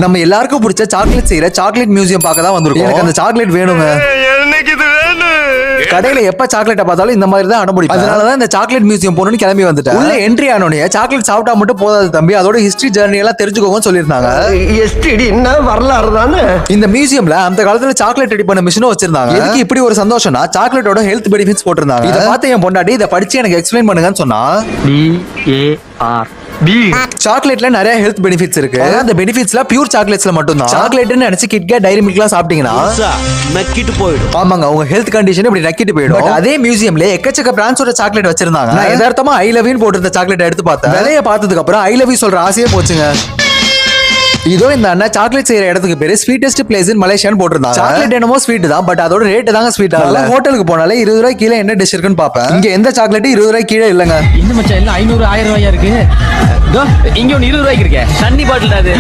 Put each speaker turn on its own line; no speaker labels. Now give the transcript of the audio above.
நம்ம எல்லாருக்கும் பிடிச்ச சாக்லேட் செய்யற சாக்லேட் மியூசியம் பார்க்க தான் வந்திருக்கோம். எனக்கு அந்த சாக்லேட் வேணுங்க. கடையில எப்ப சாக்லேட்டை பார்த்தாலும் இந்த மாதிரி தான் அனுமதிப்பேன். அதனாலதான் இந்த சாக்லேட் மியூசியம் போகணும்னு கிளம்பி வந்துட்டேன். உள்ள என்ட்ரி ஆனோடனே சாக்லேட் சாப்பிட்டா மட்டும் போதாது தம்பி, அதோட ஹிஸ்டரி ஜர்னி எல்லாம் தெரிஞ்சுக்கோங்கன்னு சொல்லியிருந்தாங்க.
வரலாறு தானே.
இந்த மியூசியம்ல அந்த காலத்துல சாக்லேட் ரெடி பண்ண மிஷினும் வச்சிருந்தாங்க. இதுக்கு இப்படி ஒரு சந்தோஷம்னா சாக்லேட்டோட ஹெல்த் பெனிஃபிட்ஸ் போட்டிருந்தாங்க. இதை பார்த்து என் பொண்டாட்டி இதை படிச்சு எனக்கு எக்ஸ்பிளைன் பண்ணுங்கன்னு சொன்னா. சாக்லேட்ல நிறைய ஹெல்த் பெனிஃபிட்ஸ் இருக்கு. அந்த பெனிஃபிட்ஸ்ல பியூர் சாக்லேட்ஸ்ல மட்டும் தான். சாக்லேட்னு நினைச்சு கிட்கேட் டைரி மில்க்லாம் சாப்பிட்டீங்கன்னா
நக்கிட்டு போயிடும்.
ஆமாங்க, உங்க ஹெல்த் கண்டிஷன் இப்படி நக்கிட்டு போயிடும். அதே மியூசியம்ல எக்கச்சக்க பிராண்ட்ஸோட சாக்லேட் வச்சிருந்தாங்க. நான் யதார்த்தமா ஐ லவ் யூ போட்டிருந்த சாக்லேட் எடுத்து பார்த்தேன். விலைய பார்த்ததுக்கு அப்புறம் ஐ லவ் யூ சொல்ற ஆசையே போச்சுங்க. இதோ இந்த அண்ணா சாக்லேட் செய்யற இடத்துக்கு பேரு ஸ்வீட்டஸ்ட் பிளேஸ் இன் மலேசியான்னு போட்டிருந்தாங்க. சாக்லேட் என்னமோ ஸ்வீட் தான், பட் அதோட ரேட் தாங்க ஸ்வீட் ஆகல. ஹோட்டலுக்கு போனாலே 20 ரூபாய் கீழே என்ன டிஷ் இருக்குன்னு பாப்பேன். இங்க எந்த சாக்லேட் 20 ரூபாய் கீழே இல்லங்க.
இந்த மச்சான் எல்லாம் 500 1000 ரூபாயா இருக்கு. இங்க ஒன்னு 20 ரூபாய்க்கு இருக்கே. தண்ணி பாட்டில் அது.